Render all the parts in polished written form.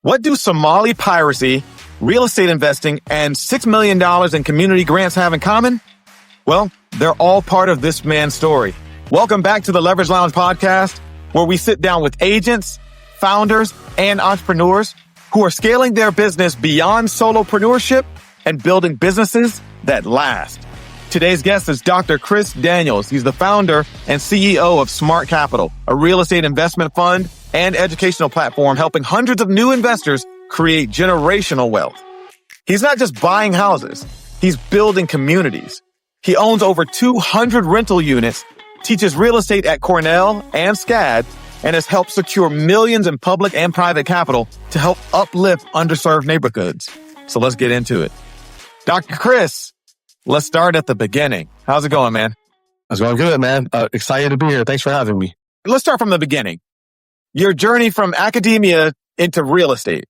What do Somali piracy, real estate investing, and $6 million in community grants have in common? Well, they're all part of this man's story. Welcome back to the Leverage Lounge podcast, where we sit down with agents, founders, and entrepreneurs who are scaling their business beyond solopreneurship and building businesses that last. Today's guest is Dr. Chris Daniels. He's the founder and CEO of SMRT Capital, a real estate investment fund and educational platform helping hundreds of new investors create generational wealth. He's not just buying houses, he's building communities. He owns over 200 rental units, teaches real estate at Cornell and SCAD, and has helped secure millions in public and private capital to help uplift underserved neighborhoods. So let's get into it. Dr. Chris, let's start at the beginning. How's it going, man? It's going good, man. Excited to be here. Thanks for having me. Let's start from the beginning. Your journey from academia into real estate.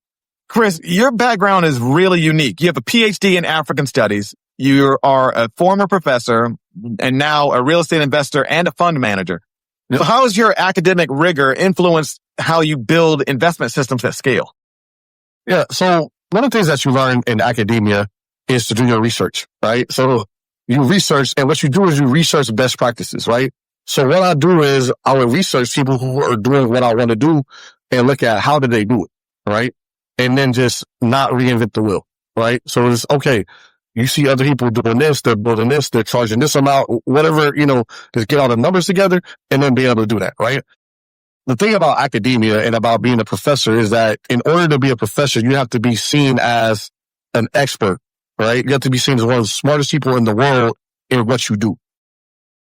Chris, your background is really unique. You have a PhD in African studies. You are a former professor and now a real estate investor and a fund manager. So how has your academic rigor influenced how you build investment systems at scale? Yeah. So one of the things that you learn in academia is to do your research, right? So you research, and what you do is you research best practices, right? So what I do is I will research people who are doing what I want to do and look at how did they do it, right? And then just not reinvent the wheel, right? So it's okay. You see other people doing this, they're building this, they're charging this amount, whatever, just get all the numbers together and then be able to do that, right? The thing about academia and about being a professor is that in order to be a professor, you have to be seen as an expert, right? You have to be seen as one of the smartest people in the world in what you do.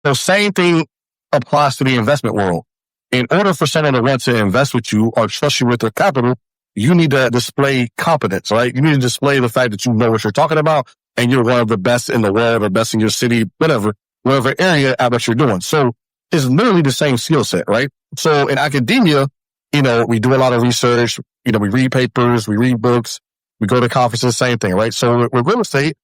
The same thing applies to the investment world. In order for someone to want to invest with you or trust you with their capital, you need to display competence, right? You need to display the fact that you know what you're talking about and you're one of the best in the world or best in your city, whatever area at what you're doing. So it's literally the same skill set, right? So in academia, we do a lot of research, we read papers, we read books, we go to conferences, same thing, right? So with real estate,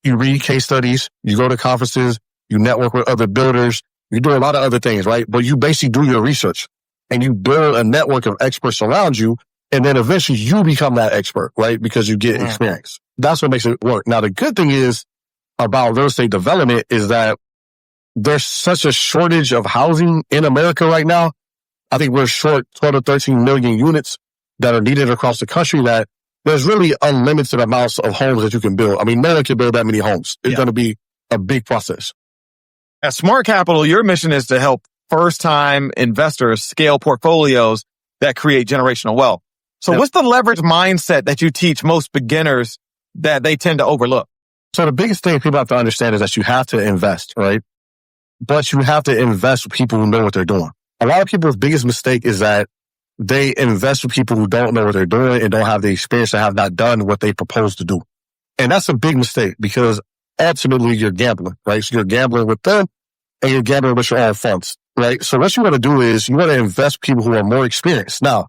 you read case studies, you go to conferences, you network with other builders, you do a lot of other things, right? But you basically do your research and you build a network of experts around you. And then eventually you become that expert, right? Because you get experience. That's what makes it work. Now, the good thing is about real estate development is that there's such a shortage of housing in America right now. I think we're short 12 to 13 million units that are needed across the country that there's really unlimited amounts of homes that you can build. I mean, no one can build that many homes. It's going to be a big process. At SMRT Capital, your mission is to help first-time investors scale portfolios that create generational wealth. So what's the leverage mindset that you teach most beginners that they tend to overlook? So the biggest thing people have to understand is that you have to invest, right? But you have to invest with people who know what they're doing. A lot of people's biggest mistake is that they invest with people who don't know what they're doing and don't have the experience and have not done what they propose to do. And that's a big mistake because ultimately you're gambling, right? So you're gambling with them and you're gambling with your own funds, right? So what you want to do is you want to invest with people who are more experienced. Now,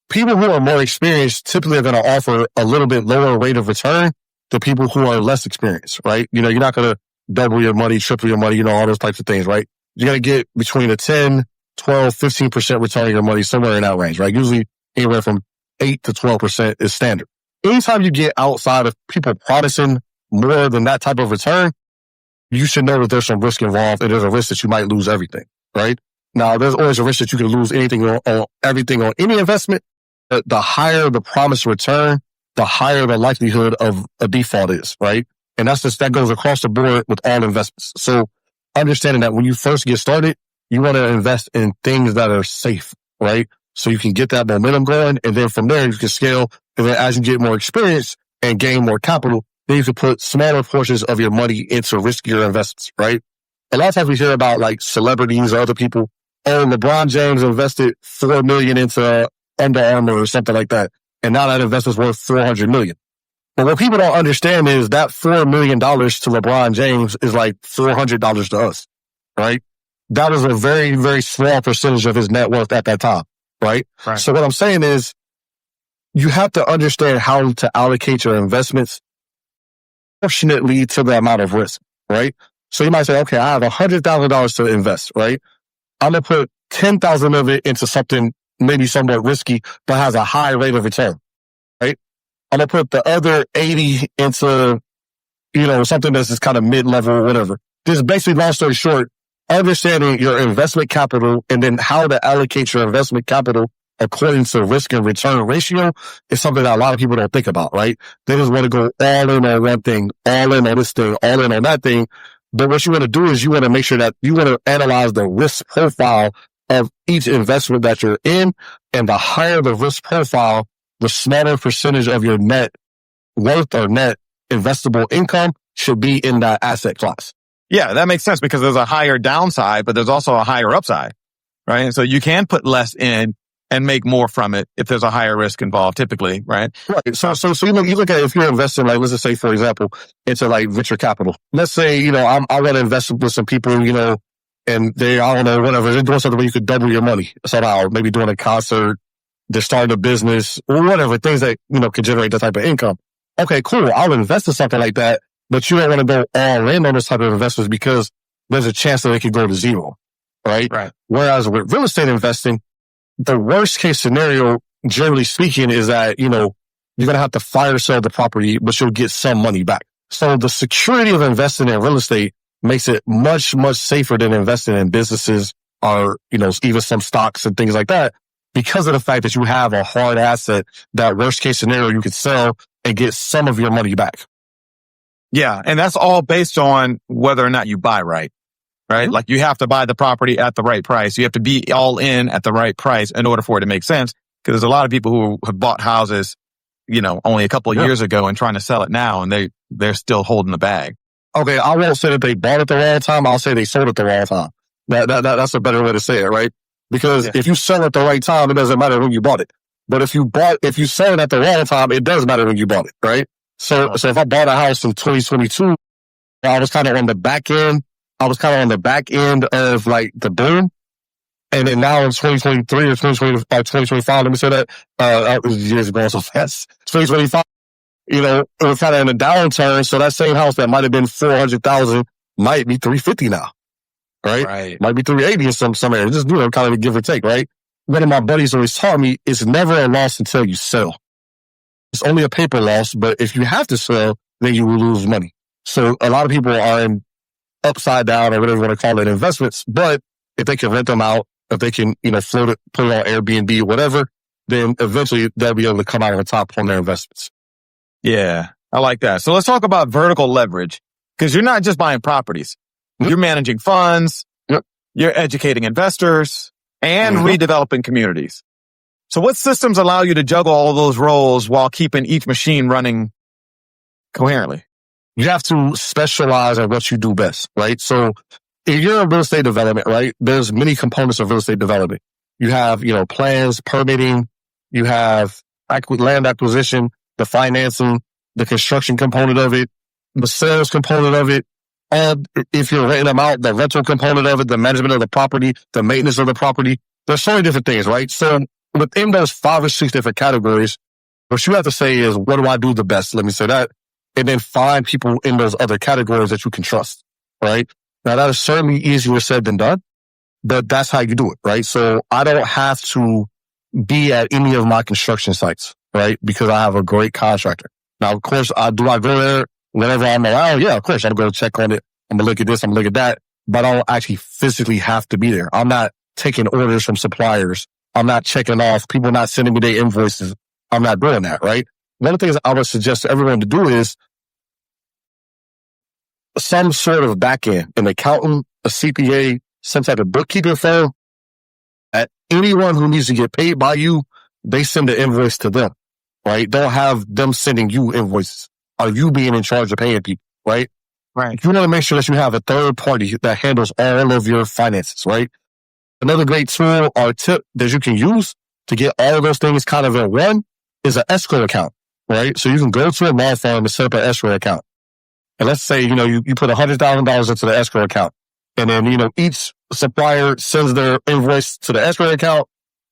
people who are more experienced typically are going to offer a little bit lower rate of return to people who are less experienced, right? You're not going to double your money, triple your money, all those types of things, right? You're going to get between a 10, 12, 15% return on your money, somewhere in that range, right? Usually anywhere from 8 to 12% is standard. Anytime you get outside of people promising more than that type of return, you should know that there's some risk involved and there's a risk that you might lose everything, right? Now, there's always a risk that you can lose anything or everything on any investment. The higher the promised return, the higher the likelihood of a default is, right? And that goes across the board with all investments. So understanding that when you first get started, you want to invest in things that are safe, right? So you can get that momentum going. And then from there, you can scale. And then as you get more experience and gain more capital, then you can put smaller portions of your money into riskier investments, right? A lot of times we hear about like celebrities or other people. Oh, LeBron James invested $4 million into Under Armour or something like that. And now that investment's worth $400 million. But what people don't understand is that $4 million to LeBron James is like $400 to us, right? That is a very, very small percentage of his net worth at that time, right? So what I'm saying is you have to understand how to allocate your investments proportionately to the amount of risk, right? So you might say, okay, I have $100,000 to invest, right? I'm going to put 10,000 of it into something maybe somewhat risky, but has a high rate of return. right? I'm going to put the other 80 into, something that's just kind of mid-level or whatever. This is basically, long story short, understanding your investment capital and then how to allocate your investment capital according to risk and return ratio is something that a lot of people don't think about, right? They just want to go all in on one thing, all in on this thing, all in on that thing. But what you want to do is you want to make sure that you want to analyze the risk profile of each investment that you're in. And the higher the risk profile, the smaller percentage of your net worth or net investable income should be in that asset class. Yeah, that makes sense because there's a higher downside, but there's also a higher upside, right? So you can put less in and make more from it if there's a higher risk involved, typically, right? Right. So you look at, if you're investing, like, let's just say, for example, into like venture capital. Let's say, I want to invest with some people, and they, I don't know, whatever, they're doing something where you could double your money somehow, or maybe doing a concert, they're starting a business, or whatever, things that, could generate that type of income. Okay, cool. I'll invest in something like that, but you don't want to go all in on this type of investments because there's a chance that it could go to zero, right? Right. Whereas with real estate investing, the worst case scenario, generally speaking, is that, you're going to have to fire sell the property, but you'll get some money back. So the security of investing in real estate makes it much, much safer than investing in businesses or, even some stocks and things like that, because of the fact that you have a hard asset that worst case scenario you could sell and get some of your money back. Yeah. And that's all based on whether or not you buy right. Right? Like you have to buy the property at the right price. You have to be all in at the right price in order for it to make sense. Because there's a lot of people who have bought houses, only a couple of years ago and trying to sell it now, and they're still holding the bag. Okay, I won't say that they bought it the wrong time. I'll say they sold it the wrong time. That's a better way to say it, right? Because if you sell at the right time, it doesn't matter when you bought it. But if you sell it at the wrong time, it does matter when you bought it, right? So if I bought a house in 2022, I was kind of on the back end. I was kind of on the back end of like the boom. And then now in 2023 or 2025, let me say that, years ago so fast. 2025, it was kind of in a downturn. So that same house that might have been 400,000 might be 350 now, right? Right. Might be 380 in some areas. Just, kind of a give or take, right? One of my buddies always taught me it's never a loss until you sell. It's only a paper loss, but if you have to sell, then you will lose money. So a lot of people are in upside down or whatever you want to call it investments, but if they can rent them out, if they can, float it, put it on Airbnb or whatever, then eventually they'll be able to come out on top on their investments. Yeah, I like that. So let's talk about vertical leverage, because you're not just buying properties. You're managing funds. You're educating investors and redeveloping communities. So what systems allow you to juggle all of those roles while keeping each machine running coherently? You have to specialize in what you do best, right? So if you're in real estate development, right, there's many components of real estate development. You have, plans, permitting, you have land acquisition, the financing, the construction component of it, the sales component of it, and if you're renting them out, the rental component of it, the management of the property, the maintenance of the property. There's so many different things, right? So within those 5 or 6 different categories, what you have to say is, what do I do the best? Let me say that. And then find people in those other categories that you can trust, right? Now, that is certainly easier said than done, but that's how you do it, right? So I don't have to be at any of my construction sites, right? Because I have a great contractor. Now, of course, I go there whenever I'm around? Yeah, of course, I'm going to check on it. I'm going to look at this, I'm going to look at that, but I don't actually physically have to be there. I'm not taking orders from suppliers. I'm not checking off. People not sending me their invoices. I'm not doing that, right? One of the things I would suggest to everyone to do is some sort of back end, an accountant, a CPA, some type of bookkeeping firm. At anyone who needs to get paid by you, they send the invoice to them, right? Don't have them sending you invoices. Are you being in charge of paying people, right? Right. You want to make sure that you have a third party that handles all of your finances, right? Another great tool or tip that you can use to get all of those things kind of in one is an escrow account, right? So you can go to a law firm and set up an escrow account. And let's say, you put $100,000 into the escrow account. And then, each supplier sends their invoice to the escrow account.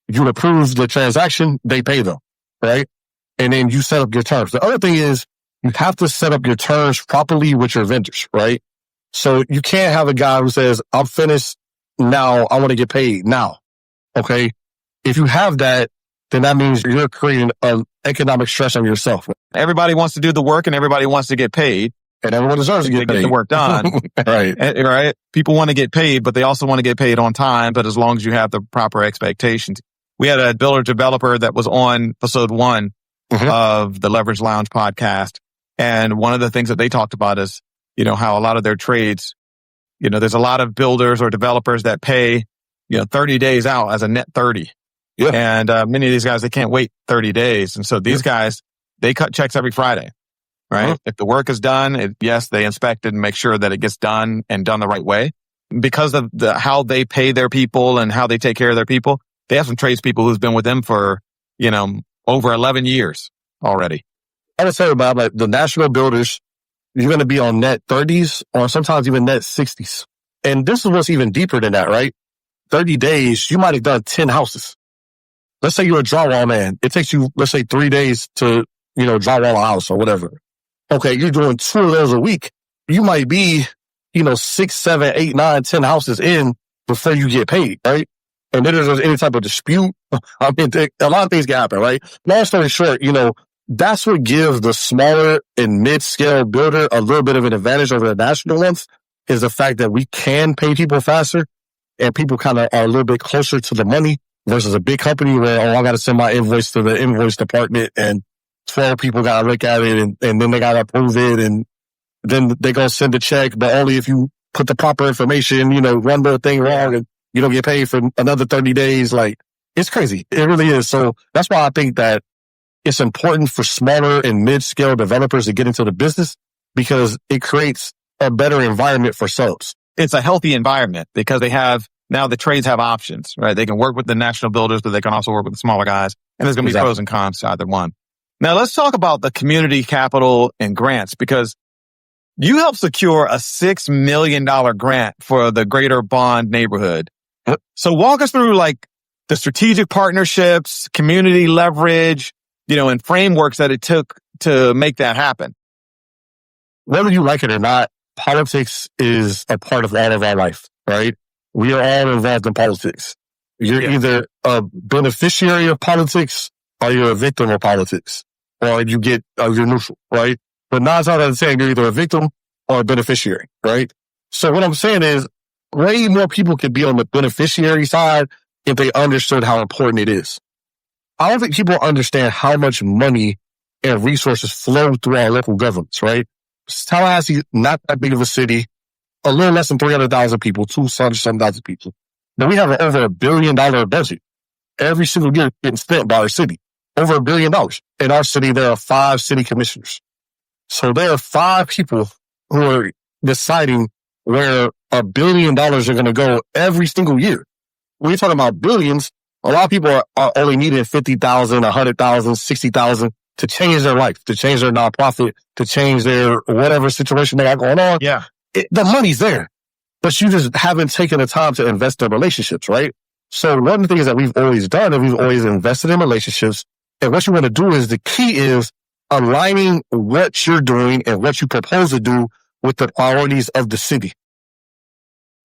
You approve the transaction, they pay them, right? And then you set up your terms. The other thing is you have to set up your terms properly with your vendors, right? So you can't have a guy who says, I'm finished now, I want to get paid now. Okay. If you have that, then that means you're creating an economic stress on yourself. Everybody wants to do the work and everybody wants to get paid. And everyone deserves to get paid. The work done. Right. Right. People want to get paid, but they also want to get paid on time. But as long as you have the proper expectations. We had a builder developer that was on episode 1 of the Leverage Lounge podcast. And one of the things that they talked about is, how a lot of their trades, there's a lot of builders or developers that pay, 30 days out as a net 30. Yeah. And many of these guys, they can't wait 30 days. And so these guys, they cut checks every Friday. Right. If the work is done, yes, they inspect it and make sure that it gets done and done the right way. Because of how they pay their people and how they take care of their people, they have some tradespeople who's been with them for, over 11 years already. I would say about like the national builders, you're going to be on net 30s or sometimes even net 60s. And this is what's even deeper than that, right? 30 days, you might have done 10 houses. Let's say you're a drywall man. It takes you, let's say 3 days to, drywall a house or whatever. Okay, you're doing 2 of those a week. You might be, 6, 7, 8, 9, 10 houses in before you get paid, right? And then there's any type of dispute. I mean, a lot of things can happen, right? Long story short, that's what gives the smaller and mid-scale builder a little bit of an advantage over the national ones, is the fact that we can pay people faster and people kind of are a little bit closer to the money versus a big company where, I got to send my invoice to the invoice department and 12 people got to look at it and then they got to approve it and then they go send a check, but only if you put the proper information, run the thing wrong and you don't get paid for another 30 days. Like, it's crazy. It really is. So that's why I think that it's important for smaller and mid-scale developers to get into the business because it creates a better environment for subs. It's a healthy environment because now the trades have options, right? They can work with the national builders, but they can also work with the smaller guys. And there's going to be pros and cons to either one. Now, let's talk about the community capital and grants because you helped secure a $6 million grant for the Greater Bond neighborhood. So walk us through like the strategic partnerships, community leverage, and frameworks that it took to make that happen. Whether you like it or not, politics is a part of all of our life, right? We are all involved in politics. You're either a beneficiary of politics or you're a victim of politics. Or you're neutral, right? But 9 times out of 10, you're either a victim or a beneficiary, right? So what I'm saying is way more people could be on the beneficiary side if they understood how important it is. I don't think people understand how much money and resources flow through our local governments, right? Tallahassee, not that big of a city, a little less than 300,000 people, 200,000 people. Now we have an over $1 billion budget every single year getting spent by our city. Over $1 billion. In our city, there are 5 city commissioners. So there are 5 people who are deciding where $1 billion are going to go every single year. When you're talking about billions, a lot of people are only needing 50,000, 100,000, 60,000 to change their life, to change their nonprofit, to change their whatever situation they got going on. Yeah. The money's there, but you just haven't taken the time to invest in relationships, right? So one of the things that we've always done is we've always invested in relationships. And what you want to do is the key is aligning what you're doing and what you propose to do with the priorities of the city.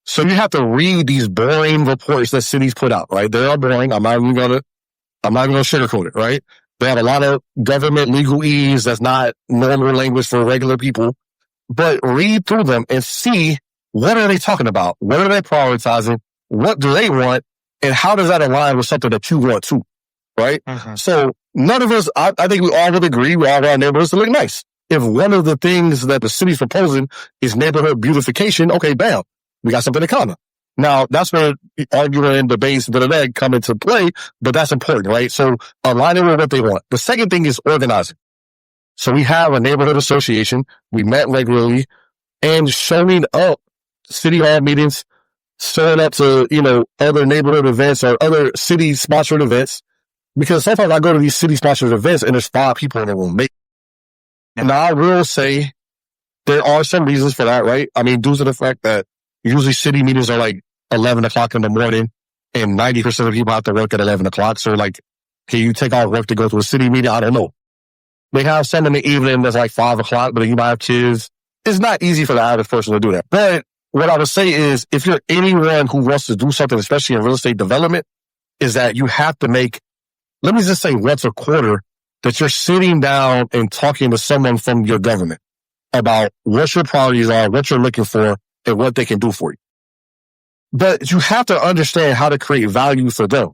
So you have to read these boring reports that cities put out, right? They are boring. I'm not even going to sugarcoat it, right? They have a lot of government legalese that's not normal language for regular people. But read through them and see what are they talking about? What are they prioritizing? What do they want? And how does that align with something that you want too? Right? So none of us, I think we all would agree, we all want our neighborhoods to look nice. If one of the things that the city's proposing is neighborhood beautification, okay, bam, we got something in common. Now, that's where argument and debates that come into play, but that's important, right? So aligning with what they want. The second thing is organizing. So we have a neighborhood association. We met regularly and showing up city hall meetings, showing up to, other neighborhood events or other city sponsored events. Because sometimes I go to these city-sponsored events and there's 5 people in the room. And I will say there are some reasons for that, right? I mean, due to the fact that usually city meetings are like 11 o'clock in the morning and 90% of people have to work at 11 o'clock. So like, can you take off work to go to a city meeting? I don't know. They have some in the evening that's like 5 o'clock, but you might have kids. It's not easy for the average person to do that. But what I would say is if you're anyone who wants to do something, especially in real estate development, is that you have to make let me just say once a quarter, that you're sitting down and talking to someone from your government about what your priorities are, what you're looking for, and what they can do for you. But you have to understand how to create value for them.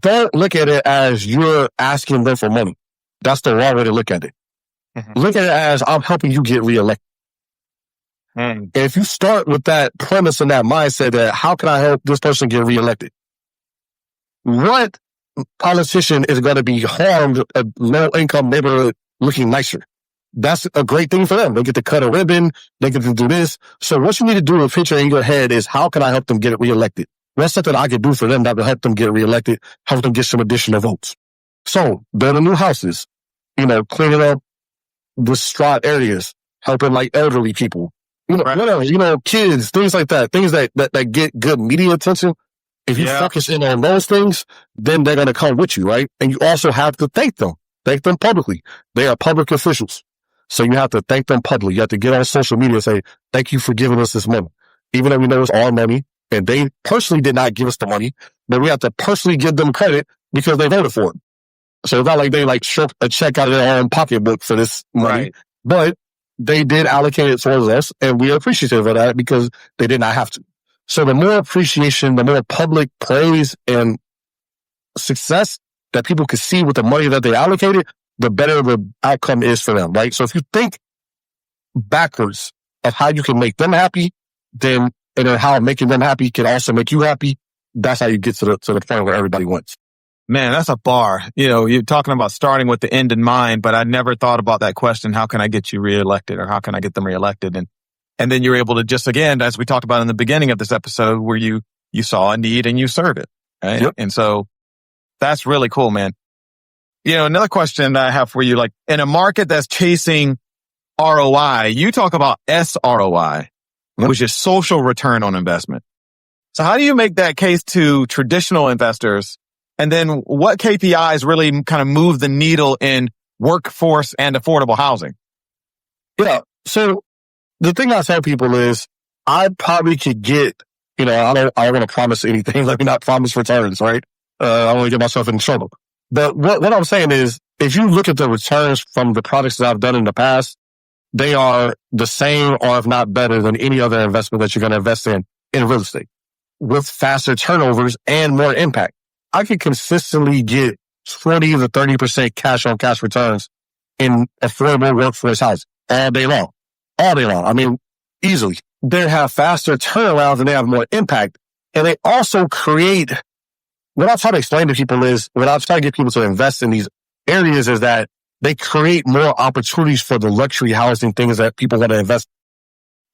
Don't look at it as you're asking them for money. That's the wrong way to look at it. Mm-hmm. Look at it as I'm helping you get reelected. And if you start with that premise and that mindset that how can I help this person get reelected? What politician is going to be harmed a low-income neighborhood looking nicer? That's a great thing for them. They get to cut a ribbon. They get to do this. So what you need to do with picture in your head is how can I help them get reelected? What's something I can do for them that will help them get reelected, help them get some additional votes? So building new houses, cleaning up distraught areas, helping like elderly people, whatever, kids, things like that, things that get good media attention. If you focus in on those things, then they're going to come with you, right? And you also have to thank them publicly. They are public officials. So you have to thank them publicly. You have to get on social media and say, thank you for giving us this money. Even though we know it's our money and they personally did not give us the money, but we have to personally give them credit because they voted for it. So it's not like they shook a check out of their own pocketbook for this money, right. But they did allocate it towards us and we are appreciative of that because they did not have to. So the more appreciation, the more public praise and success that people can see with the money that they allocated, the better the outcome is for them, right? So if you think backwards of how you can make them happy, and then how making them happy can also make you happy, that's how you get to the point where everybody wins. Man, that's a bar. You're talking about starting with the end in mind, but I never thought about that question. How can I get you reelected or how can I get them reelected? And then you're able to just, again, as we talked about in the beginning of this episode, where you saw a need and you served it, right? Yep. And so that's really cool, man. Another question that I have for you, in a market that's chasing ROI, you talk about SROI, which is social return on investment. So how do you make that case to traditional investors? And then what KPIs really kind of move the needle in workforce and affordable housing? Yeah. So the thing I tell people is I probably could get, I don't want to promise anything. Let me not promise returns, right? I don't want to get myself in trouble. But what I'm saying is, if you look at the returns from the products that I've done in the past, they are the same or if not better than any other investment that you're going to invest in real estate with faster turnovers and more impact. I could consistently get 20 to 30% cash on cash returns in affordable workforce housing all day long. I mean, easily. They have faster turnarounds and they have more impact. And they also create, what I try to explain to people is, what I try to get people to invest in these areas is that they create more opportunities for the luxury housing things that people want to invest in.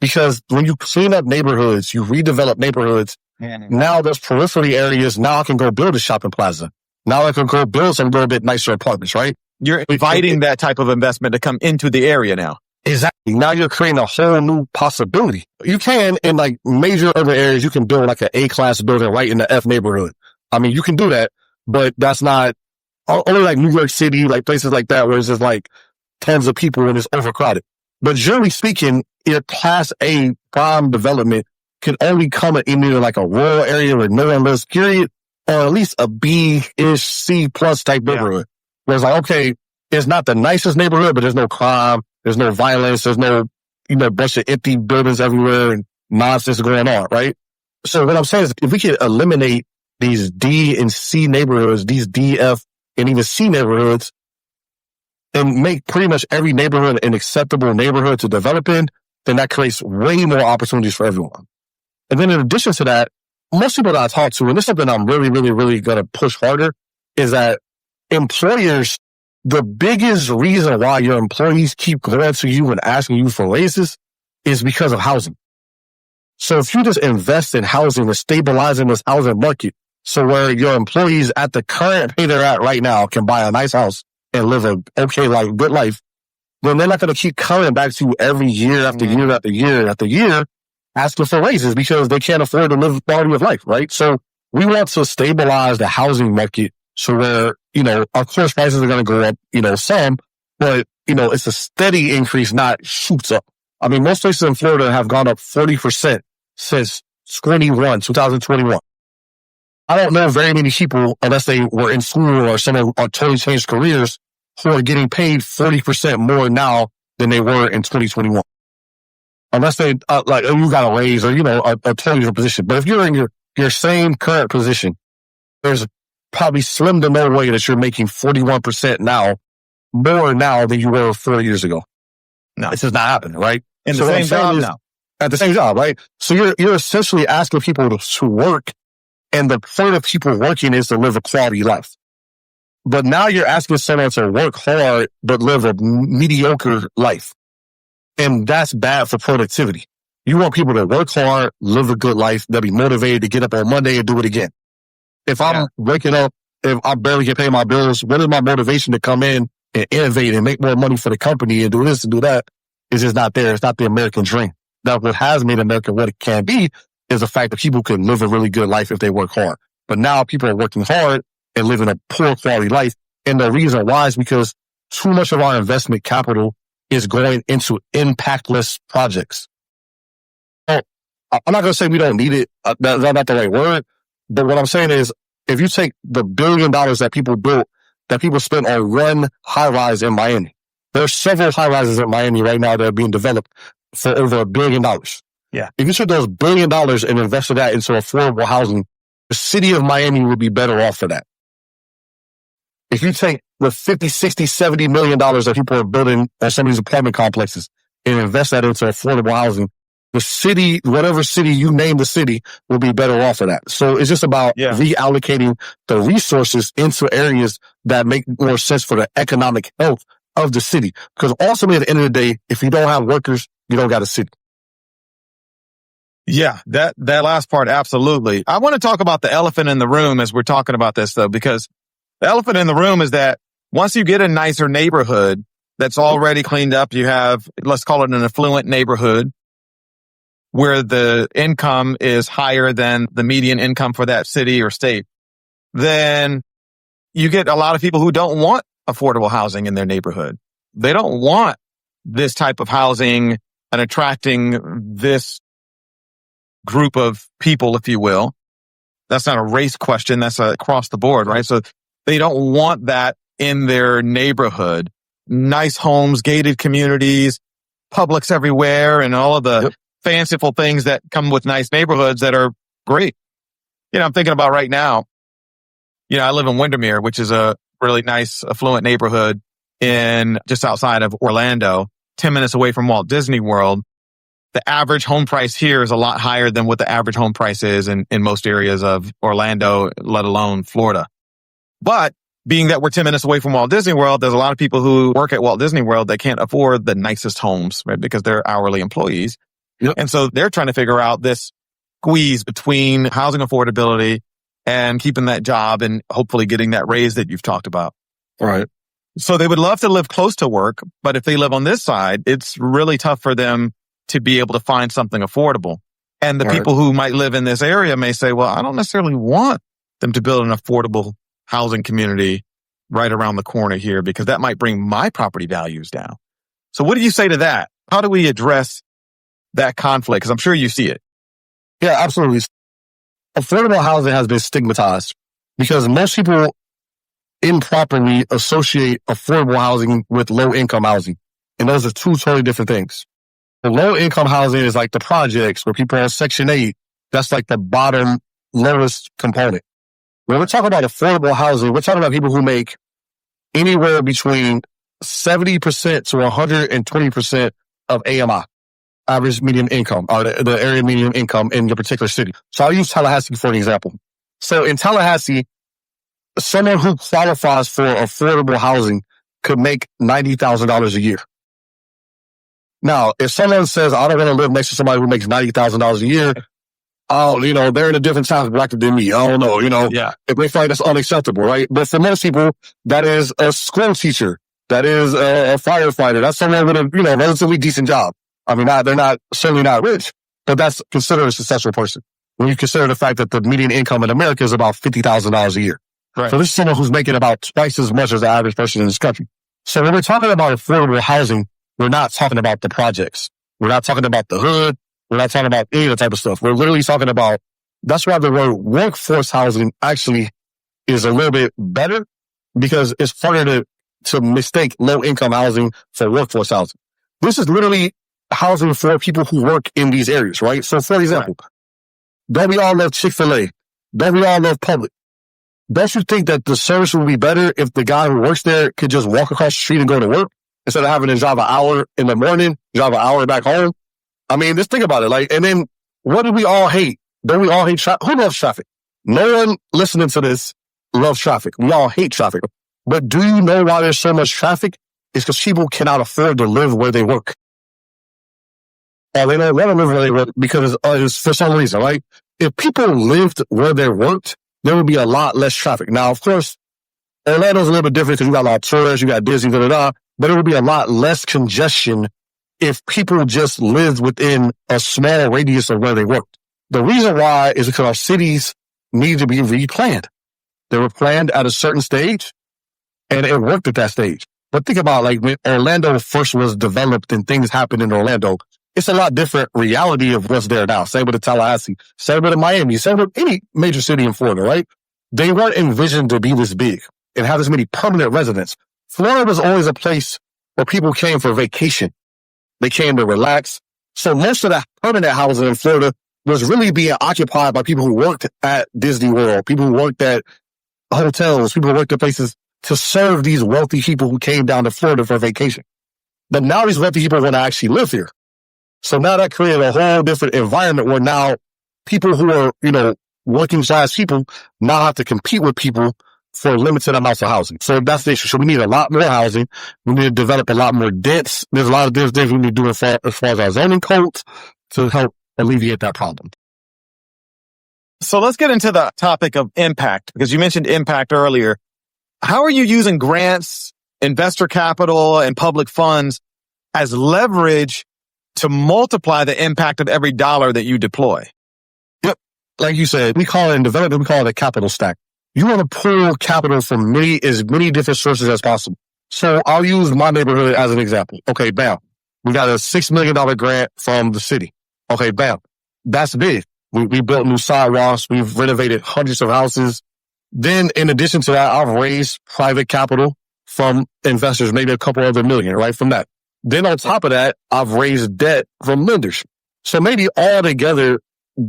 Because when you clean up neighborhoods, you redevelop neighborhoods, now there's periphery areas. Now I can go build a shopping plaza. Now I can go build some little bit nicer apartments, right? You're inviting that type of investment to come into the area now. Exactly. Now you're creating a whole new possibility. You can, in major urban areas, you can build an A-class building right in the F neighborhood. I mean, you can do that, but that's not only New York City, places like that where it's just tons of people and it's overcrowded. But generally speaking, your class A prime development can only come in either a rural area where no one lives, period, or at least a B-ish, C+ type neighborhood. Where it's okay, it's not the nicest neighborhood, but there's no crime, there's no violence, there's no, bunch of empty buildings everywhere and nonsense going on, right? So what I'm saying is if we can eliminate these D and C neighborhoods, these D, F, and even C neighborhoods, and make pretty much every neighborhood an acceptable neighborhood to develop in, then that creates way more opportunities for everyone. And then in addition to that, most people that I talk to, and this is something I'm really, really, really going to push harder, is that employers, the biggest reason why your employees keep going to you and asking you for raises is because of housing. So if you just invest in housing and stabilizing this housing market, so where your employees at the current pay they're at right now can buy a nice house and live a good life, then they're not going to keep coming back to you every year after year after year after year asking for raises because they can't afford to live quality of life, right? So we want to stabilize the housing market so where, of course prices are going to go up, some, but, it's a steady increase, not shoots up. I mean, most places in Florida have gone up 40% since 2021. I don't know very many people, unless they were in school or someone or totally changed careers, who are getting paid 40% more now than they were in 2021. Unless they, like, you got a raise or, a totally different position. But if you're in your same current position, there's probably slim to no way that you're making 41% now, more now than you were 4 years ago. No. This is not happening, right? In the same job now. At the same job, right? So you're essentially asking people to work, and the point of people working is to live a quality life. But now you're asking someone to work hard, but live a mediocre life. And that's bad for productivity. You want people to work hard, live a good life, they'll be motivated to get up on Monday and do it again. If I'm waking up, if I barely can pay my bills, what is my motivation to come in and innovate and make more money for the company and do this and do that? It's just not there. It's not the American dream. Now, what has made America what it can be is the fact that people can live a really good life if they work hard. But now people are working hard and living a poor quality life. And the reason why is because too much of our investment capital is going into impactless projects. So, I'm not going to say we don't need it. That's not the right word. But what I'm saying is, if you take the $1 billion that people built, that people spent on one high-rise in Miami, there are several high-rises in Miami right now that are being developed for over $1 billion. Yeah. If you took those $1 billion and invested that into affordable housing, the city of Miami would be better off for that. If you take the 50, 60, $70 million that people are building at some of these apartment complexes and invest that into affordable housing, the city, whatever city you name the city, will be better off for that. So it's just about reallocating the resources into areas that make more sense for the economic health of the city. Because ultimately, at the end of the day, if you don't have workers, you don't got a city. Yeah, that last part, absolutely. I want to talk about the elephant in the room as we're talking about this, though, because the elephant in the room is that once you get a nicer neighborhood that's already cleaned up, you have, let's call it an affluent neighborhood where the income is higher than the median income for that city or state, then you get a lot of people who don't want affordable housing in their neighborhood. They don't want this type of housing and attracting this group of people, if you will. That's not a race question. That's across the board, right? So they don't want that in their neighborhood. Nice homes, gated communities, Publix everywhere, and all of the fanciful things that come with nice neighborhoods that are great. I'm thinking about right now, I live in Windermere, which is a really nice, affluent neighborhood in just outside of Orlando, 10 minutes away from Walt Disney World. The average home price here is a lot higher than what the average home price is in most areas of Orlando, let alone Florida. But being that we're 10 minutes away from Walt Disney World, there's a lot of people who work at Walt Disney World that can't afford the nicest homes, right? Because they're hourly employees. Yep. And so they're trying to figure out this squeeze between housing affordability and keeping that job and hopefully getting that raise that you've talked about. Right. So they would love to live close to work, but if they live on this side, it's really tough for them to be able to find something affordable. And the people who might live in this area may say, well, I don't necessarily want them to build an affordable housing community right around the corner here because that might bring my property values down. So what do you say to that? How do we address that conflict? Because I'm sure you see it. Yeah, absolutely. Affordable housing has been stigmatized because most people improperly associate affordable housing with low income housing. And those are two totally different things. The low income housing is like the projects where people are on Section 8. That's like the bottom lowest component. When we're talking about affordable housing, we're talking about people who make anywhere between 70% to 120% of AMI, average median income, or the area median income in your particular city. So I'll use Tallahassee for an example. So in Tallahassee, someone who qualifies for affordable housing could make $90,000 a year. Now, if someone says, I don't want to live next to somebody who makes $90,000 a year, they're in a different time bracket than me. I don't know, if they find that's unacceptable, right? But for most people, that is a school teacher. That is a firefighter. That's someone with a, relatively decent job. I mean, they're certainly not rich, but that's considered a successful person. When you consider the fact that the median income in America is about $50,000 a year. Right. So this is someone who's making about twice as much as the average person in this country. So when we're talking about affordable housing, we're not talking about the projects. We're not talking about the hood. We're not talking about any of the type of stuff. We're literally talking about That's why the word workforce housing actually is a little bit better, because it's harder to mistake low-income housing for workforce housing. This is literally housing for people who work in these areas, right? So, for example, don't we all love Chick-fil-A? Don't we all love Publix? Don't you think that the service would be better if the guy who works there could just walk across the street and go to work instead of having to drive an hour in the morning, drive an hour back home? I mean, just think about it. Like, and then what do we all hate? Don't we all hate traffic? Who loves traffic? No one listening to this loves traffic. We all hate traffic. But do you know why there's so much traffic? It's because people cannot afford to live where they work. They don't let them live where they work because it's for some reason, right? If people lived where they worked, there would be a lot less traffic. Now, of course, Orlando's a little bit different because you got a lot of tourists, you got Disney, but it would be a lot less congestion if people just lived within a small radius of where they worked. The reason why is because our cities need to be replanned. They were planned at a certain stage, and it worked at that stage. But think about, like, when Orlando first was developed and things happened in Orlando, it's a lot different reality of what's there now. Same with the Tallahassee, same with the Miami, same with any major city in Florida, right? They weren't envisioned to be this big and have this many permanent residents. Florida was always a place where people came for vacation. They came to relax. So most of that permanent housing in Florida was really being occupied by people who worked at Disney World, people who worked at hotels, people who worked at places to serve these wealthy people who came down to Florida for vacation. But now these wealthy people want to actually live here. So now that created a whole different environment where now people who are, working class people now have to compete with people for limited amounts of housing. So that's the issue. So we need a lot more housing. We need to develop a lot more dense. There's a lot of different things we need to do as far as our zoning codes to help alleviate that problem. So let's get into the topic of impact, because you mentioned impact earlier. How are you using grants, investor capital, and public funds as leverage to multiply the impact of every dollar that you deploy? Yep. Like you said, we call it in development, we call it a capital stack. You want to pull capital from as many different sources as possible. So I'll use my neighborhood as an example. Okay, bam. We got a $6 million grant from the city. Okay, bam. That's big. We built new sidewalks. We've renovated hundreds of houses. Then in addition to that, I've raised private capital from investors, maybe a couple other million, right, from that. Then on top of that, I've raised debt from lenders. So maybe all together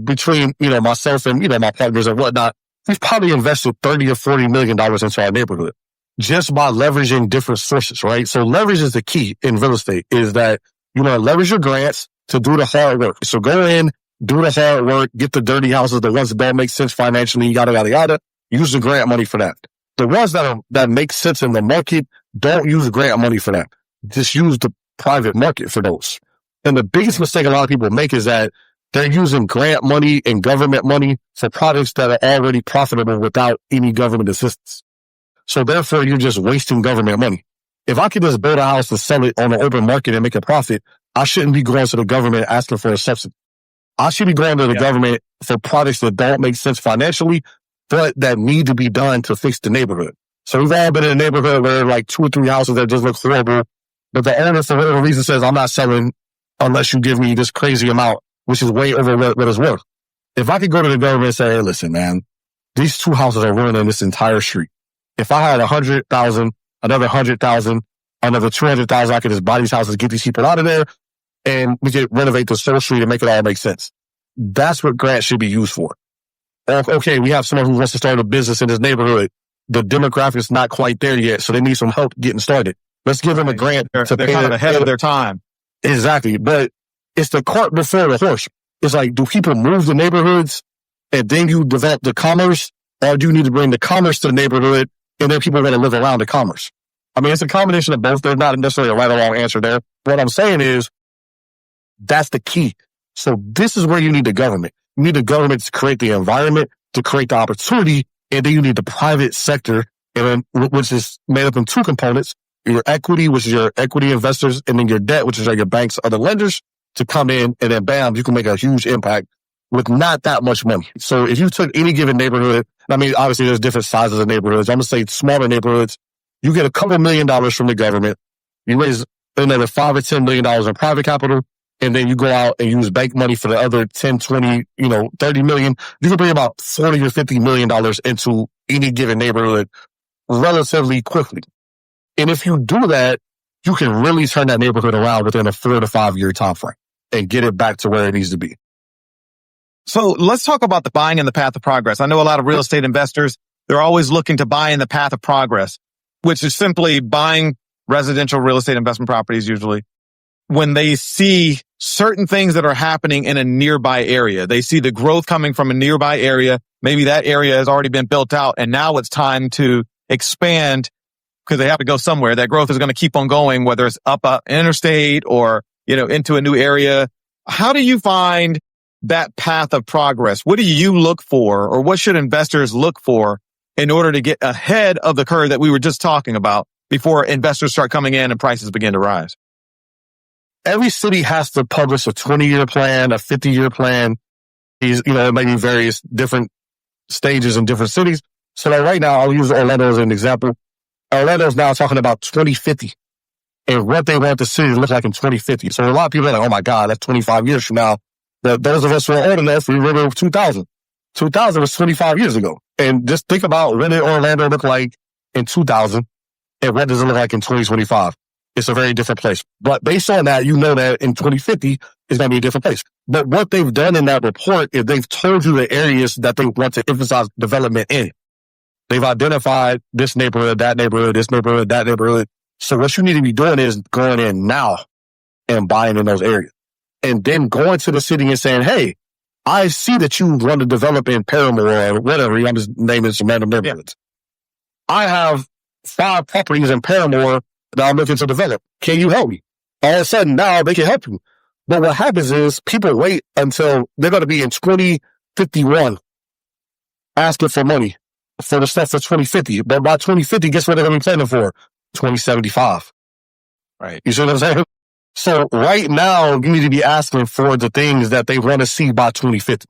between, myself and, my partners and whatnot, we've probably invested $30 or $40 million into our neighborhood just by leveraging different sources, right? So leverage is the key in real estate, is that you want to leverage your grants to do the hard work. So go in, do the hard work, get the dirty houses, the ones that don't make sense financially, yada, yada, yada. Use the grant money for that. The ones that make sense in the market, don't use grant money for that. Just use the private market for those. And the biggest mistake a lot of people make is that they're using grant money and government money for products that are already profitable without any government assistance. So therefore, you're just wasting government money. If I could just build a house and sell it on the open market and make a profit, I shouldn't be going to the government asking for a subsidy. I should be going to the government for products that don't make sense financially, but that need to be done to fix the neighborhood. So we've all been in a neighborhood where like 2 or 3 houses that just look horrible, but the owner, for whatever reason, says, I'm not selling unless you give me this crazy amount, which is way over what it's worth. If I could go to the government and say, hey, listen, man, these 2 houses are ruining this entire street. If I had 100,000, another 100,000, another 200,000, I could just buy these houses, get these people out of there, and we could renovate the whole street and make it all make sense. That's what grants should be used for. Okay, we have someone who wants to start a business in this neighborhood. The demographic's not quite there yet, so they need some help getting started. Let's give them a grant. They're kind of ahead of their time. Exactly. But it's the cart before the horse. It's like, do people move the neighborhoods and then you develop the commerce, or do you need to bring the commerce to the neighborhood and then people are going to live around the commerce? I mean, it's a combination of both. There's not necessarily a right or wrong answer there. What I'm saying is that's the key. So this is where you need the government. You need the government to create the environment, to create the opportunity, and then you need the private sector, which is made up in 2 components: your equity, which is your equity investors, and then your debt, which is like your banks, other lenders, to come in, and then bam, you can make a huge impact with not that much money. So if you took any given neighborhood, I mean, obviously there's different sizes of neighborhoods. I'm going to say smaller neighborhoods, you get a couple $1 million from the government, you raise another $5 or $10 million in private capital, and then you go out and use bank money for the other 10, 20, 30 million, you can bring about $40 or $50 million into any given neighborhood relatively quickly. And if you do that, you can really turn that neighborhood around within a 4 to 5 year time frame and get it back to where it needs to be. So let's talk about the buying in the path of progress. I know a lot of real estate investors, they're always looking to buy in the path of progress, which is simply buying residential real estate investment properties usually when they see certain things that are happening in a nearby area. They see the growth coming from a nearby area. Maybe that area has already been built out and now it's time to expand because they have to go somewhere. That growth is going to keep on going, whether it's up an interstate or, into a new area. How do you find that path of progress? What do you look for, or what should investors look for in order to get ahead of the curve that we were just talking about before investors start coming in and prices begin to rise? Every city has to publish a 20-year plan, a 50-year plan. It might be various different stages in different cities. So like right now, I'll use Orlando as an example. Orlando's now talking about 2050 and what they want the city to look like in 2050. So a lot of people are like, oh my God, that's 25 years from now. Those of us who are old enough, we remember 2000. 2000 was 25 years ago. And just think about what did Orlando look like in 2000 and what does it look like in 2025? It's a very different place. But based on that, you know that in 2050, it's going to be a different place. But what they've done in that report is they've told you the areas that they want to emphasize development in. They've identified this neighborhood, that neighborhood, this neighborhood, that neighborhood. So what you need to be doing is going in now and buying in those areas. And then going to the city and saying, hey, I see that you want to develop in Paramore or whatever. I'm just naming some random neighborhoods. I have 5 properties in Paramore that I'm looking to develop. Can you help me? All of a sudden now they can help you. But what happens is people wait until they're going to be in 2051 asking for money for the stuff for 2050. But by 2050, guess what they're going to be planning for? 2075. Right. You see what I'm saying? So right now, you need to be asking for the things that they want to see by 2050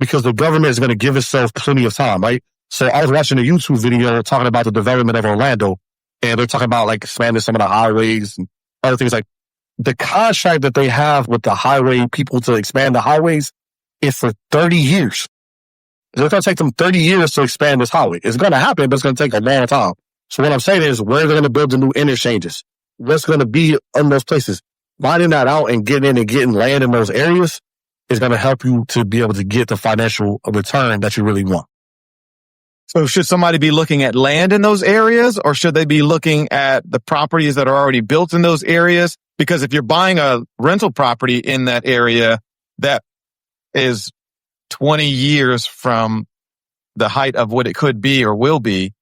because the government is going to give itself plenty of time, right? So I was watching a YouTube video talking about the development of Orlando, and they're talking about like expanding some of the highways and other things. Like the contract that they have with the highway people to expand the highways is for 30 years. It's going to take them 30 years to expand this highway. It's going to happen, but it's going to take a long time. So what I'm saying is where they're going to build the new interchanges, what's going to be in those places. Finding that out and getting land in those areas is going to help you to be able to get the financial return that you really want. So should somebody be looking at land in those areas, or should they be looking at the properties that are already built in those areas? Because if you're buying a rental property in that area that is 20 years from the height of what it could be or will be,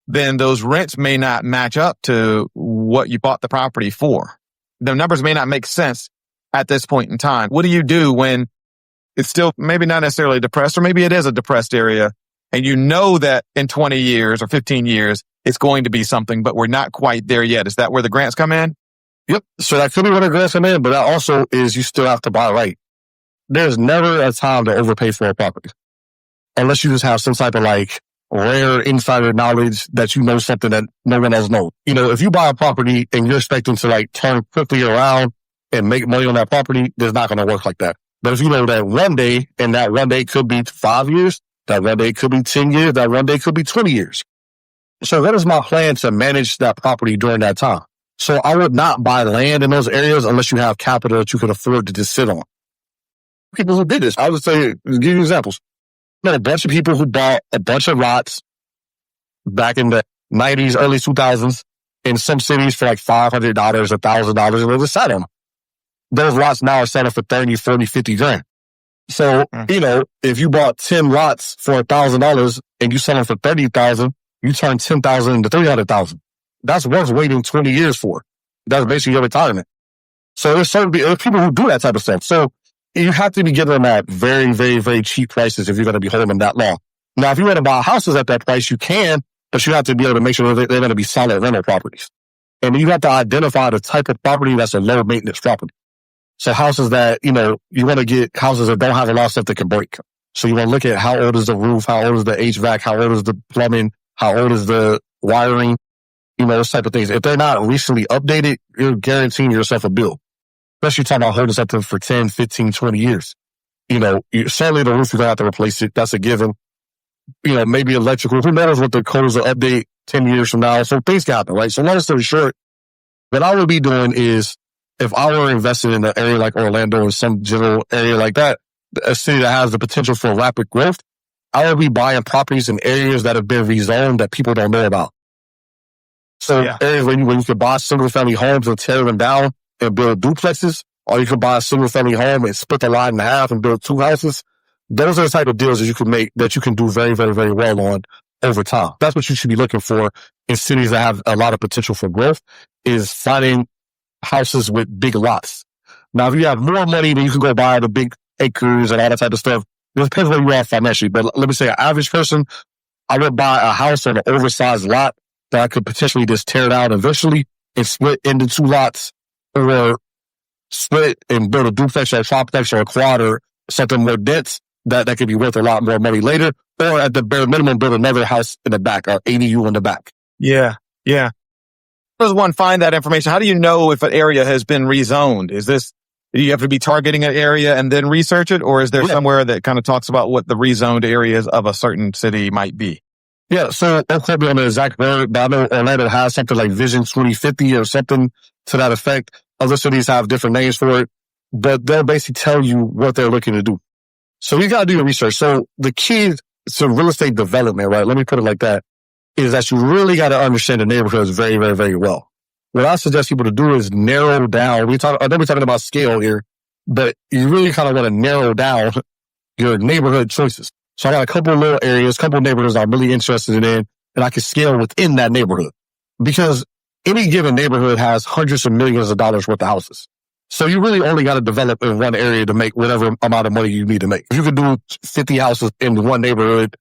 then those rents may not match up to what you bought the property for. The numbers may not make sense at this point in time. What do you do when it's still maybe not necessarily depressed, or maybe it is a depressed area, and you know that in 20 years or 15 years, it's going to be something, but we're not quite there yet? Is that where the grants come in? Yep. So that could be where the grants come in, but that also is you still have to buy right. There's never a time to overpay for a property unless you just have some type of like rare insider knowledge that you know something that no one else knows. If you buy a property and you're expecting to like turn quickly around and make money on that property, it's not going to work like that. But if you know that one day, and that one day could be 5 years, that one day could be 10 years, that one day could be 20 years. So that is my plan to manage that property during that time. So I would not buy land in those areas unless you have capital that you can afford to just sit on. People who did this, I would say, give you examples. Met a bunch of people who bought a bunch of lots back in the 90s, early 2000s in some cities for like $500, $1,000, and they just sat on them. Those lots now are selling for 30, 40, 50 grand. So, if you bought 10 lots for $1,000 and you sell them for 30,000, you turn 10,000 into 300,000. That's worth waiting 20 years for. That's basically your retirement. So there's people who do that type of stuff. So you have to be getting them at very, very, very cheap prices if you're going to be holding them that long. Now, if you want to buy houses at that price, you can, but you have to be able to make sure that they're going to be solid rental properties. And you have to identify the type of property that's a low maintenance property. So houses that, you want to get houses that don't have a lot of stuff that can break. So you want to look at how old is the roof, how old is the HVAC, how old is the plumbing, how old is the wiring, those type of things. If they're not recently updated, you're guaranteeing yourself a bill. especially talking about holding something for 10, 15, 20 years. Certainly the roof, you're going to have to replace it. That's a given. Maybe electrical. Who knows what the codes will update 10 years from now. So things can happen, right? So long story short, what I would be doing is, if I were invested in an area like Orlando or some general area like that, a city that has the potential for rapid growth, I would be buying properties in areas that have been rezoned that people don't know about. So areas where you could buy single family homes and tear them down and build duplexes, or you could buy a single family home and split the lot in half and build 2 houses. Those are the type of deals that you can make, that you can do very, very, very well on over time. That's what you should be looking for in cities that have a lot of potential for growth, is finding houses with big lots. Now, if you have more money, then you can go buy the big acres and all that type of stuff. It depends where you are financially. But let me say, an average person, I would buy a house on an oversized lot that I could potentially just tear down eventually and split into 2 lots, or split and build a duplex or a triplex or a quad or something more dense that could be worth a lot more money later. Or at the bare minimum, build another house in the back, or ADU in the back. Yeah. How does one find that information? How do you know if an area has been rezoned? Do you have to be targeting an area and then research it? Or is there somewhere that kind of talks about what the rezoned areas of a certain city might be? Yeah, so don't quote me on the exact word, but I know Orlando has something like Vision 2050 or something to that effect. Other cities have different names for it, but they'll basically tell you what they're looking to do. So you got to do your research. So the key to real estate development, right? Let me put it like that, is that you really got to understand the neighborhoods very, very, very well. What I suggest people to do is narrow down. I know we're talking about scale here, but you really kind of want to narrow down your neighborhood choices. So I got a couple of little areas, couple of neighborhoods I'm really interested in, and I can scale within that neighborhood. Because any given neighborhood has hundreds of millions of dollars worth of houses. So you really only got to develop in one area to make whatever amount of money you need to make. If you could do 50 houses in one neighborhood,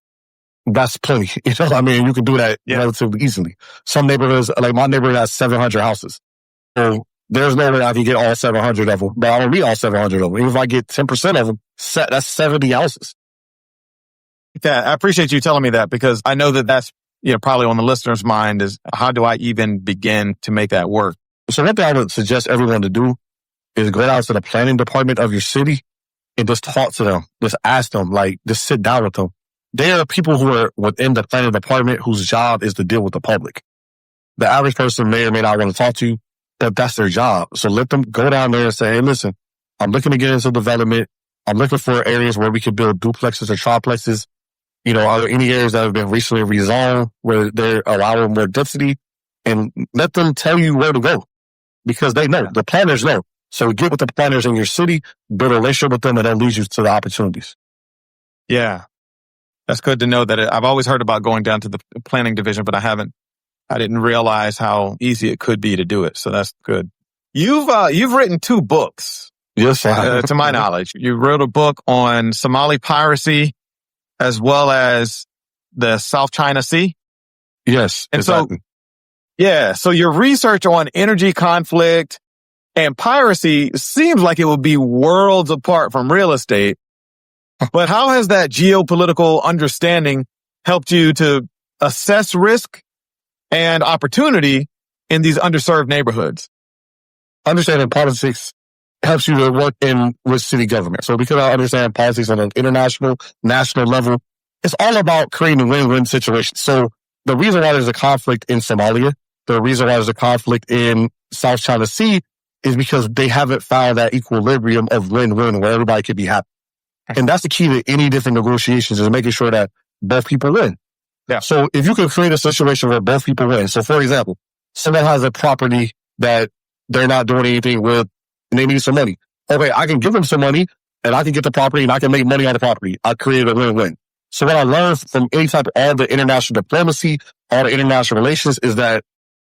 that's plenty. You know what I mean? You can do that relatively easily. Some neighborhoods, like my neighborhood has 700 houses. So there's no way I can get all 700 of them, but I don't need all 700 of them. Even if I get 10% of them, that's 70 houses. Yeah, I appreciate you telling me that, because I know that's probably on the listener's mind is, how do I even begin to make that work? So one thing I would suggest everyone to do is go out to the planning department of your city and just talk to them. Just ask them, just sit down with them. There are people who are within the planning department whose job is to deal with the public. The average person may or may not want to talk to you, but that's their job. So let them go down there and say, hey, listen, I'm looking to get into development. I'm looking for areas where we can build duplexes or triplexes. Are there any areas that have been recently rezoned where they're allowing more density? And let them tell you where to go, because they know. The planners know. So get with the planners in your city, build a relationship with them, and that leads you to the opportunities. Yeah. That's good to know that I've always heard about going down to the planning division, but I didn't realize how easy it could be to do it. So that's good. You've written 2 books. Yes, sir. To my knowledge. You wrote a book on Somali piracy, as well as the South China Sea. Yes, and exactly. So your research on energy conflict and piracy seems like it would be worlds apart from real estate. But how has that geopolitical understanding helped you to assess risk and opportunity in these underserved neighborhoods? Understanding politics helps you to work with city government. So because I understand politics on an international, national level, it's all about creating a win-win situation. So the reason why there's a conflict in Somalia, the reason why there's a conflict in South China Sea, is because they haven't found that equilibrium of win-win where everybody could be happy. And that's the key to any different negotiations, is making sure that both people win. Yeah. So if you can create a situation where both people win. So for example, someone has a property that they're not doing anything with and they need some money. Okay, I can give them some money and I can get the property and I can make money on the property. I created a win-win. So what I learned from any type of all the international diplomacy, all the international relations, is that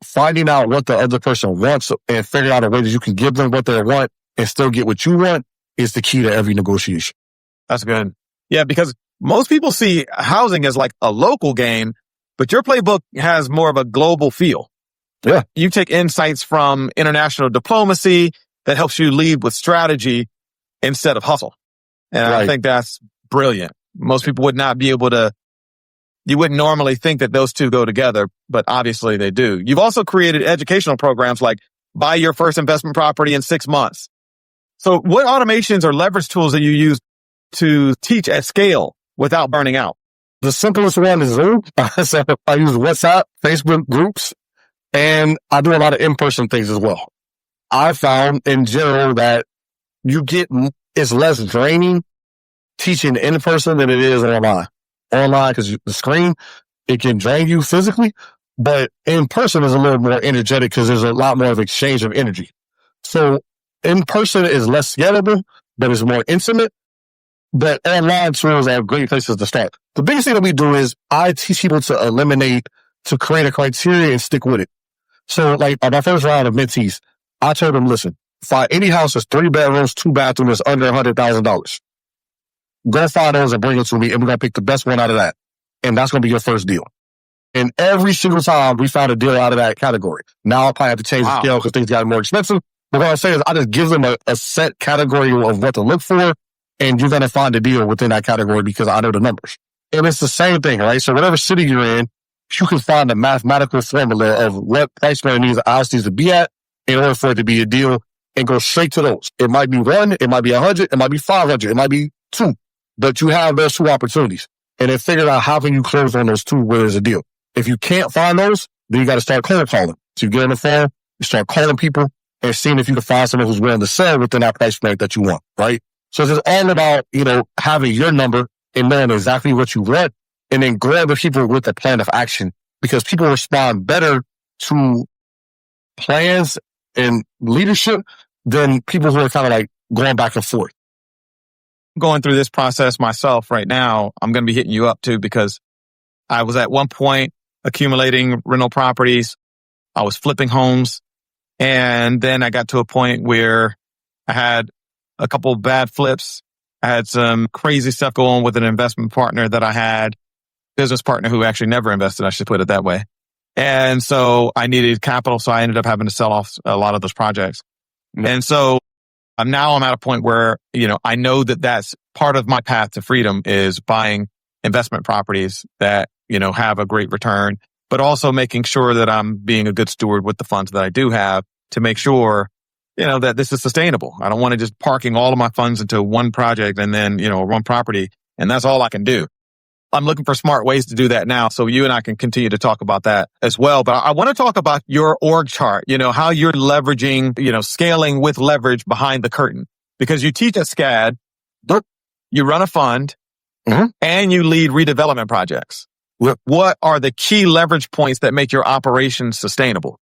finding out what the other person wants and figuring out a way that you can give them what they want and still get what you want is the key to every negotiation. That's good. Yeah, because most people see housing as like a local game, but your playbook has more of a global feel. Yeah. You take insights from international diplomacy that helps you lead with strategy instead of hustle. And right. I think that's brilliant. Most people would not be able to, you wouldn't normally think that those two go together, but obviously they do. You've also created educational programs like buy your first investment property in 6 months, So what automations or leverage tools that you use to teach at scale without burning out? The simplest one is Zoom. So I use WhatsApp, Facebook groups, and I do a lot of in-person things as well. I found in general that it's less draining teaching in person than it is online. Online, because the screen, it can drain you physically, but in person is a little more energetic because there's a lot more of exchange of energy. So in person is less scalable, but it's more intimate. But online tools are great places to start. The biggest thing that we do is I teach people to create a criteria and stick with it. So like on my first round of mentees, I told them, listen, find any house that's 3 bedrooms, 2 bathrooms, under $100,000. Go find those and bring it to me, and we're going to pick the best one out of that. And that's going to be your first deal. And every single time we found a deal out of that category. Now I probably have to change the scale because things got more expensive. But what I say is I just give them a set category of what to look for, and you're going to find a deal within that category because I know the numbers. And it's the same thing, right? So whatever city you're in, you can find a mathematical formula of what price point a house needs to be at in order for it to be a deal and go straight to those. It might be 1, it might be 100, it might be 500, it might be 2, but you have those 2 opportunities. And then figure out how can you close on those 2 where there's a deal. If you can't find those, then you got to start cold calling. So you get on the phone, you start calling people and seeing if you can find someone who's willing to sell within that price point that you want, right? So it's just all about, having your number and knowing exactly what you want and then grabbing people with a plan of action because people respond better to plans and leadership than people who are kind of like going back and forth. Going through this process myself right now, I'm going to be hitting you up too because I was at one point accumulating rental properties. I was flipping homes. And then I got to a point where I had a couple of bad flips. I had some crazy stuff going on with an investment partner that I had, business partner who actually never invested, I should put it that way. And so I needed capital. So I ended up having to sell off a lot of those projects. Mm-hmm. And so I'm at a point where, I know that that's part of my path to freedom is buying investment properties that, have a great return, but also making sure that I'm being a good steward with the funds that I do have to make sure, that this is sustainable. I don't want to just parking all of my funds into one project and then, one property, and that's all I can do. I'm looking for smart ways to do that now. So you and I can continue to talk about that as well. But I want to talk about your org chart, how you're leveraging, scaling with leverage behind the curtain, because you teach at SCAD, you run a fund, and you lead redevelopment projects. What are the key leverage points that make your operations sustainable?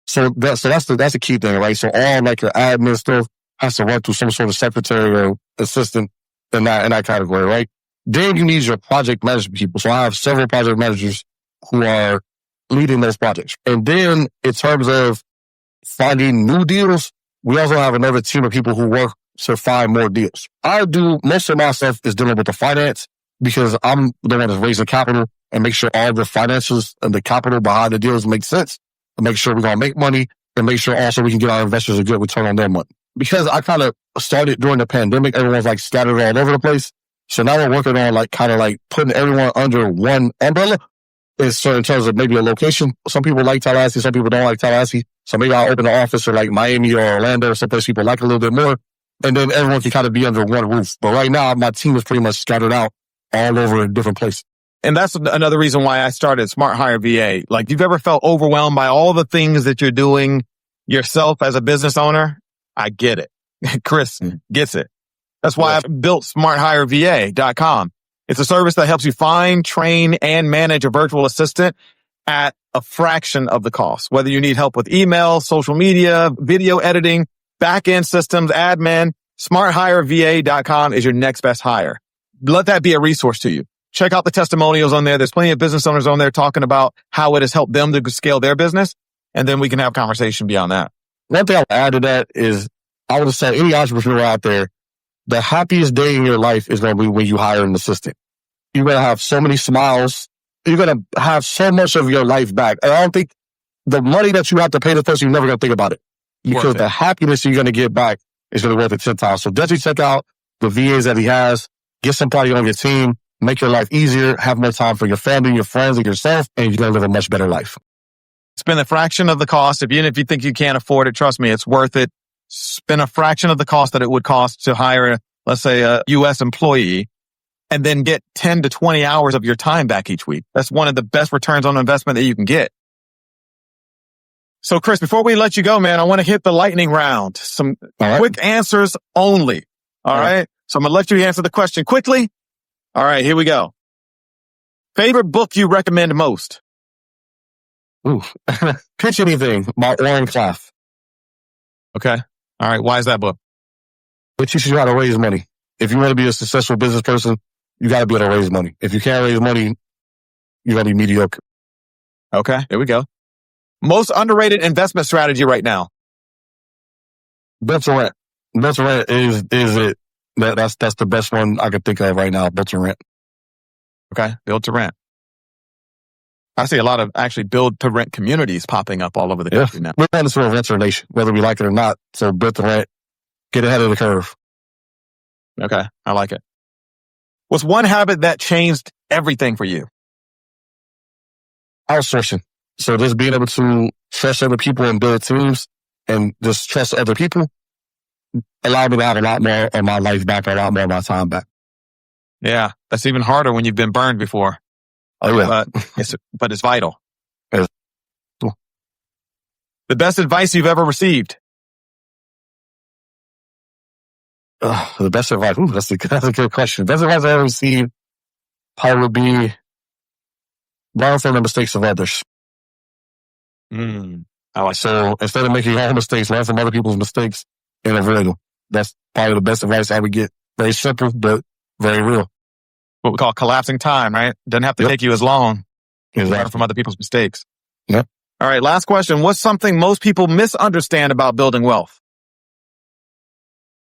So that's the key thing, right? So all like your admin stuff has to run through some sort of secretary or assistant in that category, right? Then you need your project management people. So I have several project managers who are leading those projects. And then in terms of finding new deals, we also have another team of people who work to find more deals. Most of my stuff is dealing with the finance because I'm the one that's raising capital and make sure all the finances and the capital behind the deals make sense and make sure we're going to make money and make sure also we can get our investors a good return on their money. Because I kind of started during the pandemic, everyone's like scattered all over the place. So now we're working on putting everyone under one umbrella. So in terms of maybe a location, some people like Tallahassee, some people don't like Tallahassee. So maybe I'll open an office in like Miami or Orlando or someplace people like a little bit more. And then everyone can kind of be under one roof. But right now, my team is pretty much scattered out all over in different places. And that's another reason why I started Smart Hire VA. Like, you've ever felt overwhelmed by all the things that you're doing yourself as a business owner? I get it. Chris gets it. That's why I built smarthireva.com. It's a service that helps you find, train, and manage a virtual assistant at a fraction of the cost. Whether you need help with email, social media, video editing, back-end systems, admin, smarthireva.com is your next best hire. Let that be a resource to you. Check out the testimonials on there. There's plenty of business owners on there talking about how it has helped them to scale their business. And then we can have conversation beyond that. One thing I'll add to that is I would say any entrepreneur out there, the happiest day in your life is going to be when you hire an assistant. You're going to have so many smiles. You're going to have so much of your life back. And I don't think the money that you have to pay the person, you're never going to think about it. Because the happiness you're going to get back is going to be worth it 10 times. So definitely check out the VAs that he has. Get somebody on your team. Make your life easier. Have more time for your family, your friends, and yourself. And you're going to live a much better life. Spend a fraction of the cost. Even if you think you can't afford it, trust me, it's worth it. spend a fraction of the cost that it would cost to hire, let's say, a U.S. employee, and then get 10 to 20 hours of your time back each week. That's one of the best returns on investment that you can get. So, Chris, before we let you go, man, I want to hit the lightning round. Some quick answers only. All right. So I'm going to let you answer the question quickly. All right, here we go. Favorite book you recommend most? Ooh, Pitch Anything by Warren Claff. Okay. All right. Why is that book? It teaches you how to raise money. If you want to be a successful business person, you got to be able to raise money. If you can't raise money, you're going to be mediocre. Okay. Here we go. Most underrated investment strategy right now? Built to rent. Built to rent is it. That's the best one I could think of right now. Built to rent. Okay. Build to rent. I see a lot of actually build to rent communities popping up all over the country now. We're on this for a renter nation, whether we like it or not. So built to rent, get ahead of the curve. Okay. I like it. What's one habit that changed everything for you? Outsourcing. So just being able to trust other people and build teams and just trust other people allowed me to have a lot more of my life back, a lot more of my time back. Yeah. That's even harder when you've been burned before. Oh, yeah. But it's vital. It's cool. The best advice you've ever received? The best advice. Ooh, that's a good question. The best advice I ever received probably would be learn from the mistakes of others. So instead of making your own mistakes, learn from other people's mistakes and avoid them. That's probably the best advice I would get. Very simple, but very real. What we call collapsing time, right? Doesn't have to take you as long. Exactly. Learn from other people's mistakes. Yep. All right. Last question. What's something most people misunderstand about building wealth?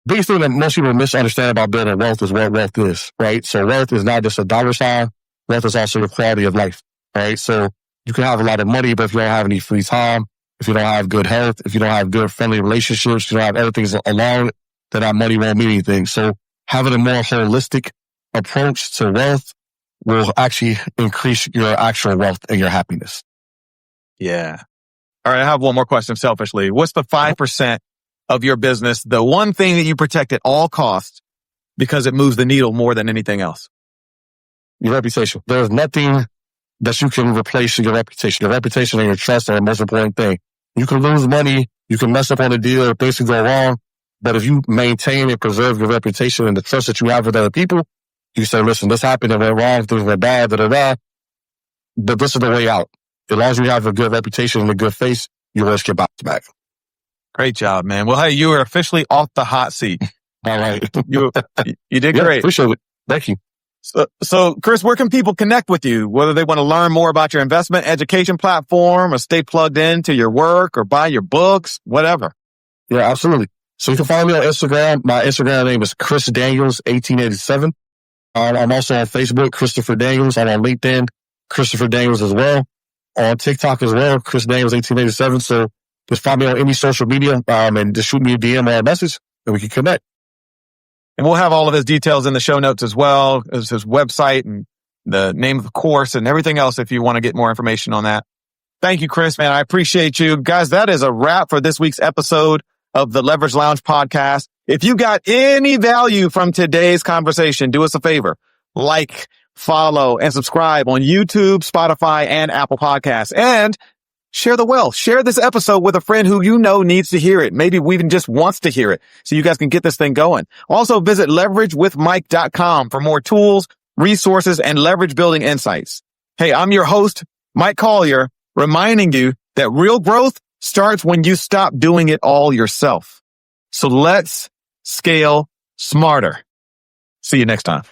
Biggest thing that most people misunderstand about building wealth is what wealth is, right? So wealth is not just a dollar sign. Wealth is also the quality of life, right? So you can have a lot of money, but if you don't have any free time, if you don't have good health, if you don't have good friendly relationships, if you don't have everything along, then that money won't mean anything. So having a more holistic approach to wealth will actually increase your actual wealth and your happiness. Yeah. All right. I have one more question selfishly. What's the 5% of your business, the one thing that you protect at all costs because it moves the needle more than anything else? Your reputation. There's nothing that you can replace your reputation. Your reputation and your trust are the most important thing. You can lose money. You can mess up on a deal. Things can go wrong. But if you maintain and preserve your reputation and the trust that you have with other people, you say, listen, this happened, it went wrong, things went bad, but this is the way out. As long as you have a good reputation and a good face, you always get bounced back. Great job, man. Well, hey, you are officially off the hot seat. All right. You did great. Appreciate it. Thank you. So, Chris, where can people connect with you? Whether they want to learn more about your investment education platform or stay plugged into your work or buy your books, whatever. Yeah, absolutely. So you can follow me on Instagram. My Instagram name is Chris Daniels 1887. I'm also on Facebook, Christopher Daniels. I'm on LinkedIn, Christopher Daniels as well. On TikTok as well, Chris Daniels 1887. So just find me on any social media and just shoot me a DM or a message and we can connect. And we'll have all of his details in the show notes as well as his website and the name of the course and everything else if you want to get more information on that. Thank you, Chris, man. I appreciate you. Guys, that is a wrap for this week's episode of the Leverage Lounge podcast. If you got any value from today's conversation, do us a favor. Like, follow, and subscribe on YouTube, Spotify, and Apple Podcasts. And share the wealth. Share this episode with a friend who you know needs to hear it. Maybe even just wants to hear it so you guys can get this thing going. Also visit leveragewithmike.com for more tools, resources, and leverage building insights. Hey, I'm your host, Mike Collier, reminding you that real growth starts when you stop doing it all yourself. So let's scale smarter. See you next time.